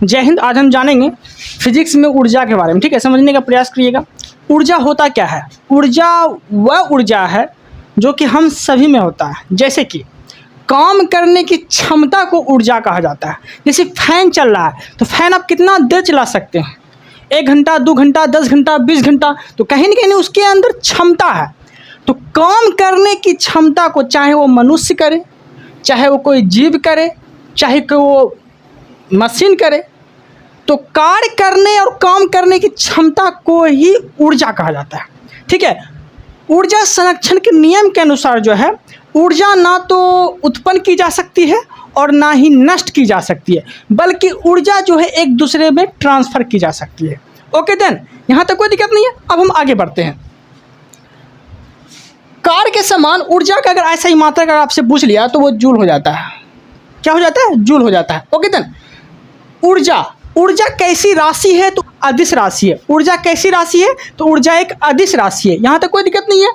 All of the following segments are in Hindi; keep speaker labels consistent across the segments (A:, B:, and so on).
A: जय हिंद। आज हम जानेंगे फिजिक्स में ऊर्जा के बारे में। ठीक है, समझने का प्रयास करिएगा। ऊर्जा होता क्या है? ऊर्जा वह ऊर्जा है जो कि हम सभी में होता है। जैसे कि काम करने की क्षमता को ऊर्जा कहा जाता है। जैसे फैन चल रहा है तो फैन आप कितना देर चला सकते हैं? 1 घंटा, 2 घंटा, 10 घंटा, 20 घंटा। तो कहीं ना कहीं उसके अंदर क्षमता है। तो काम करने की क्षमता को चाहे वो मनुष्य करे, चाहे वो कोई जीव करे, चाहे कि वो मशीन करे, तो कार्य करने और काम करने की क्षमता को ही ऊर्जा कहा जाता है। ठीक है, ऊर्जा संरक्षण के नियम के अनुसार जो है ऊर्जा ना तो उत्पन्न की जा सकती है और ना ही नष्ट की जा सकती है, बल्कि ऊर्जा जो है एक दूसरे में ट्रांसफ़र की जा सकती है। ओके देन, यहाँ तक कोई दिक्कत नहीं है। अब हम आगे बढ़ते हैं। कार्य के समान ऊर्जा का अगर ऐसा ही मात्रा का आपसे पूछ लिया तो वो जूल हो जाता है। क्या हो जाता है? जूल हो जाता है। ओके देन, ऊर्जा कैसी राशि है? तो अदिश राशि है। ऊर्जा कैसी राशि है? तो ऊर्जा एक अदिश राशि है। यहाँ तक कोई दिक्कत नहीं है।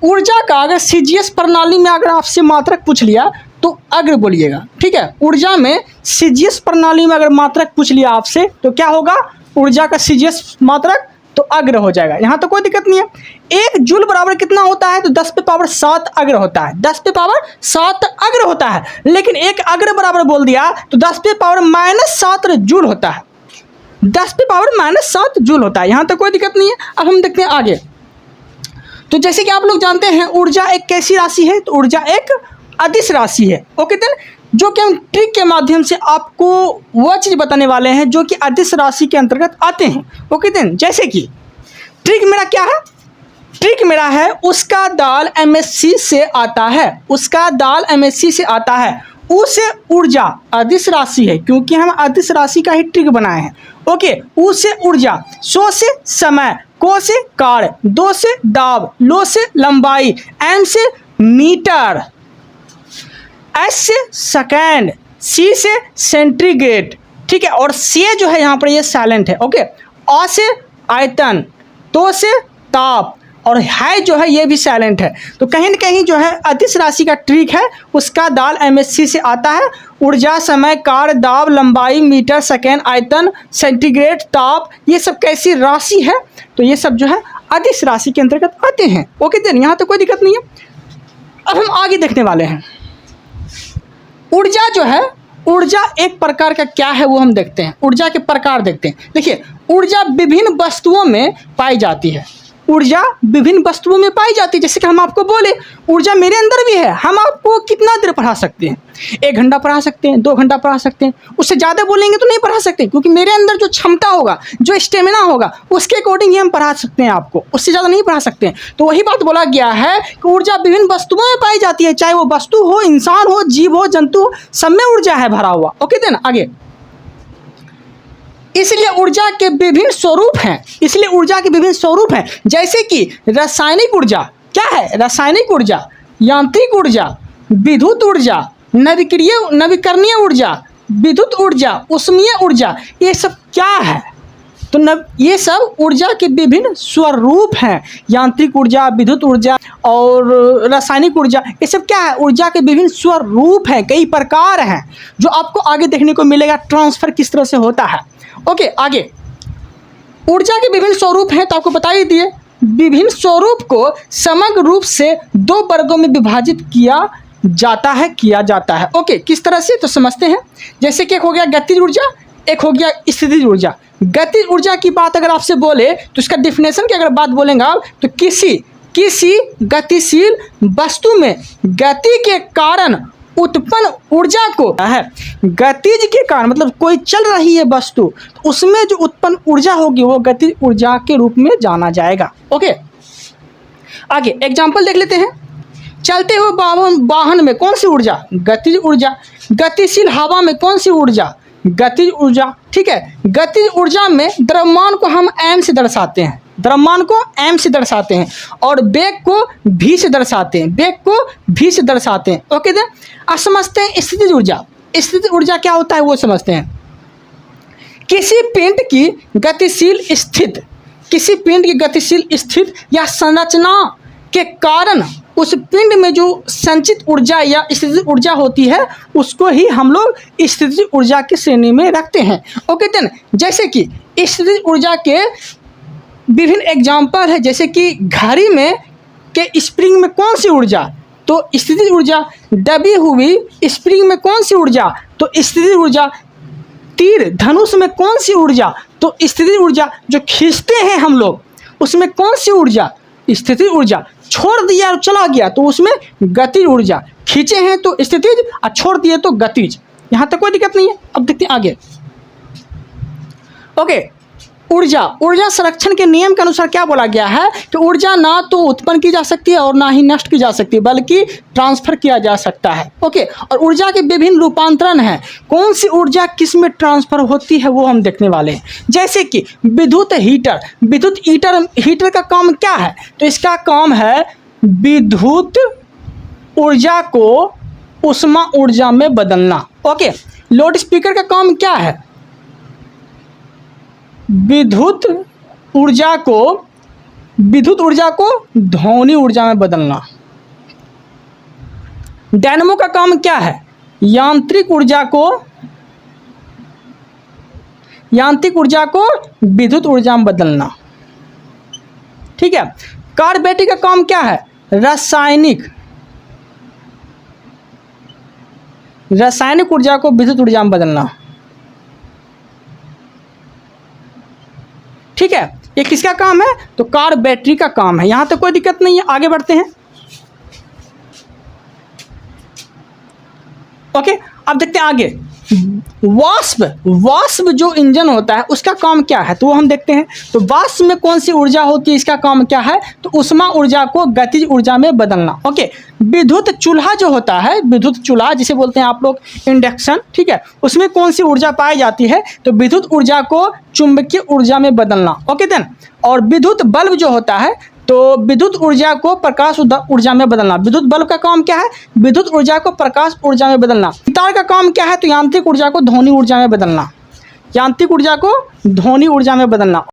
A: ऊर्जा का अगर सीजीएस प्रणाली में अगर आपसे मात्रक पूछ लिया तो अग्र बोलिएगा। ठीक है, ऊर्जा में सीजीएस प्रणाली में अगर मात्रक पूछ लिया आपसे तो क्या होगा? ऊर्जा का सीजीएस मात्रक तो अग्र हो जाएगा। यहाँ तो कोई दिक्कत नहीं है। 1 जूल बराबर कितना होता है? तो 10 पे पावर 7 अग्र होता है। 10 पे पावर 7 अग्र होता है। लेकिन एक अग्र बराबर बोल दिया तो 10 पे पावर -7 जूल होता है। 10 पे पावर -7 जूल होता है। यहाँ तक कोई दिक्कत नहीं है। अब हम देखते हैं आगे। तो जैसे कि आप लोग जानते हैं ऊर्जा एक कैसी राशि है? तो ऊर्जा एक अदिश राशि है। ओके देन, जो कि हम ट्रिक के माध्यम से आपको वह चीज़ बताने वाले हैं जो कि अदिश राशि के अंतर्गत आते हैं। ओके देन, जैसे कि ट्रिक मेरा क्या है? ट्रिक मेरा है उसका दाल एमएससी से आता है। उसका दाल एमएससी से आता है। उस ऊर्जा अदिश राशि है क्योंकि हम अदिश राशि का ही ट्रिक बनाए हैं। ओके, ऊ से ऊर्जा, सो से समय, को से कार्य, दो से दाब, लो से लंबाई, एम से मीटर, एस से सेकेंड, सी से सेंटीग्रेड। ठीक है, और से जो है यहाँ पर ये साइलेंट है। ओके, आ से आयतन, तो से ताप, और है जो है ये भी साइलेंट है। तो कहीं न कहीं जो है अदिश राशि का ट्रिक है उसका दाल एमएससी से आता है। ऊर्जा, समय, कार्य, दाब, लंबाई, मीटर, सेकेंड, आयतन, सेंटीग्रेड, ताप, ये सब कैसी राशि है? तो ये सब जो है अदिश राशि के अंतर्गत आते हैं। ओके देन, यहाँ तो कोई दिक्कत नहीं है। अब हम आगे देखने वाले हैं। ऊर्जा जो है, ऊर्जा एक प्रकार का क्या है वो हम देखते हैं। ऊर्जा के प्रकार देखते हैं। देखिए, ऊर्जा विभिन्न वस्तुओं में पाई जाती है। ऊर्जा विभिन्न वस्तुओं में पाई जाती है। जैसे कि हम आपको बोले ऊर्जा मेरे अंदर भी है। हम आपको कितना देर पढ़ा सकते हैं? 1 घंटा पढ़ा सकते हैं, 2 घंटा पढ़ा सकते हैं। उससे ज़्यादा बोलेंगे तो नहीं पढ़ा सकते, क्योंकि मेरे अंदर जो क्षमता होगा, जो स्टेमिना होगा, उसके अकॉर्डिंग ही हम पढ़ा सकते हैं आपको। उससे ज़्यादा नहीं पढ़ा सकते हैं। तो वही बात बोला गया है कि ऊर्जा विभिन्न वस्तुओं में पाई जाती है। चाहे वो वस्तु हो, इंसान हो, जीव हो, जंतु हो, सब में ऊर्जा है भरा हुआ। ओके देन, आगे। इसलिए ऊर्जा के विभिन्न स्वरूप हैं। इसलिए ऊर्जा के विभिन्न स्वरूप हैं, जैसे कि रासायनिक ऊर्जा। क्या है? रासायनिक ऊर्जा, यांत्रिक ऊर्जा, विद्युत ऊर्जा, नवीकरणीय ऊर्जा, विद्युत ऊर्जा, ऊष्मीय ऊर्जा। ये सब क्या है? तो ये सब ऊर्जा के विभिन्न स्वरूप हैं। यांत्रिक ऊर्जा, विद्युत ऊर्जा और रासायनिक ऊर्जा, ये सब क्या है? ऊर्जा के विभिन्न स्वरूप हैं, कई प्रकार हैं, जो आपको आगे देखने को मिलेगा ट्रांसफर किस तरह से होता है। ओके, आगे। ऊर्जा के विभिन्न स्वरूप हैं तो आपको बता ही दिए। विभिन्न स्वरूप को समग्र रूप से 2 वर्गों में विभाजित किया जाता है। ओके, किस तरह से? तो समझते हैं। जैसे कि एक हो गया गतिज ऊर्जा, एक हो गया स्थितिज ऊर्जा। गतिज ऊर्जा की बात अगर आपसे बोले तो इसका डिफिनेशन की अगर बात बोलेंगे आप तो किसी गतिशील वस्तु में गति के कारण उत्पन्न ऊर्जा को है। गतिज के कारण मतलब कोई चल रही है वस्तु, तो उसमें जो उत्पन्न ऊर्जा होगी वो गतिज ऊर्जा के रूप में जाना जाएगा। ओके, आगे एग्जांपल देख लेते हैं। चलते हुए वाहन में कौन सी ऊर्जा? गतिज ऊर्जा। गतिशील हवा में कौन सी ऊर्जा? गतिज ऊर्जा। ठीक है, गतिज ऊर्जा में द्रव्यमान को हम m से दर्शाते हैं। द्रव्यमान को m से दर्शाते हैं और वेग को v से दर्शाते हैं। वेग को v से दर्शाते हैं। ओके देन, अब समझते हैं स्थितिज ऊर्जा। स्थितिज ऊर्जा क्या होता है वो समझते हैं। किसी पिंड की गतिशील स्थिति या संरचना के कारण उस पिंड में जो संचित ऊर्जा या स्थितिज ऊर्जा होती है उसको ही हम लोग स्थितिज ऊर्जा की श्रेणी में रखते हैं। ओके देन, जैसे कि स्थितिज ऊर्जा के विभिन्न एग्जाम्पल है, जैसे कि घड़ी में के स्प्रिंग में कौन सी ऊर्जा, तो स्थितिज ऊर्जा। दबी हुई स्प्रिंग में कौन सी ऊर्जा, तो स्थितिज ऊर्जा। तीर धनुष में कौन सी ऊर्जा, तो स्थितिज ऊर्जा। जो खींचते हैं हम लोग उसमें कौन सी ऊर्जा, स्थितिज ऊर्जा। छोड़ दिया और चला गया तो उसमें गतिज ऊर्जा। खींचे हैं तो स्थितिज और छोड़ दिए तो गतिज। यहाँ तक कोई दिक्कत नहीं है। अब देखते हैं आगे। ओके, ऊर्जा संरक्षण के नियम के अनुसार क्या बोला गया है कि ऊर्जा ना तो उत्पन्न की जा सकती है और ना ही नष्ट की जा सकती है, बल्कि ट्रांसफर किया जा सकता है। ओके, और ऊर्जा के विभिन्न रूपांतरण हैं। कौन सी ऊर्जा किस में ट्रांसफर होती है वो हम देखने वाले हैं। जैसे कि विद्युत हीटर का काम क्या है, तो इसका काम है विद्युत ऊर्जा को उष्मा ऊर्जा में बदलना। ओके, लाउड स्पीकर का काम क्या है, विद्युत ऊर्जा को ध्वनि ऊर्जा में बदलना। डायनेमो का काम क्या है, यांत्रिक ऊर्जा को विद्युत ऊर्जा में बदलना। ठीक है। कार बैटरी का काम क्या है, रासायनिक ऊर्जा को विद्युत ऊर्जा में बदलना। ठीक है, ये किसका काम है, तो कार बैटरी का काम है। यहां तक कोई दिक्कत नहीं है। आगे बढ़ते हैं। ओके, अब देखते हैं आगे। वाष्प जो इंजन होता है उसका काम क्या है, तो वो हम देखते हैं। तो वाष्प में कौन सी ऊर्जा होती है, इसका काम क्या है, तो उष्मा ऊर्जा को गतिज ऊर्जा में बदलना। ओके, विद्युत चूल्हा जो होता है, विद्युत चूल्हा जिसे बोलते हैं आप लोग इंडक्शन, ठीक है, उसमें कौन सी ऊर्जा पाई जाती है, तो विद्युत ऊर्जा को चुंबकीय ऊर्जा में बदलना। ओके देन, और विद्युत बल्ब जो होता है तो विद्युत ऊर्जा को प्रकाश ऊर्जा में बदलना। विद्युत बल्ब का काम क्या है, विद्युत ऊर्जा को प्रकाश ऊर्जा में बदलना। गिटार का काम क्या है, तो यांत्रिक ऊर्जा को ध्वनि ऊर्जा में बदलना। यांत्रिक ऊर्जा को ध्वनि ऊर्जा में बदलना।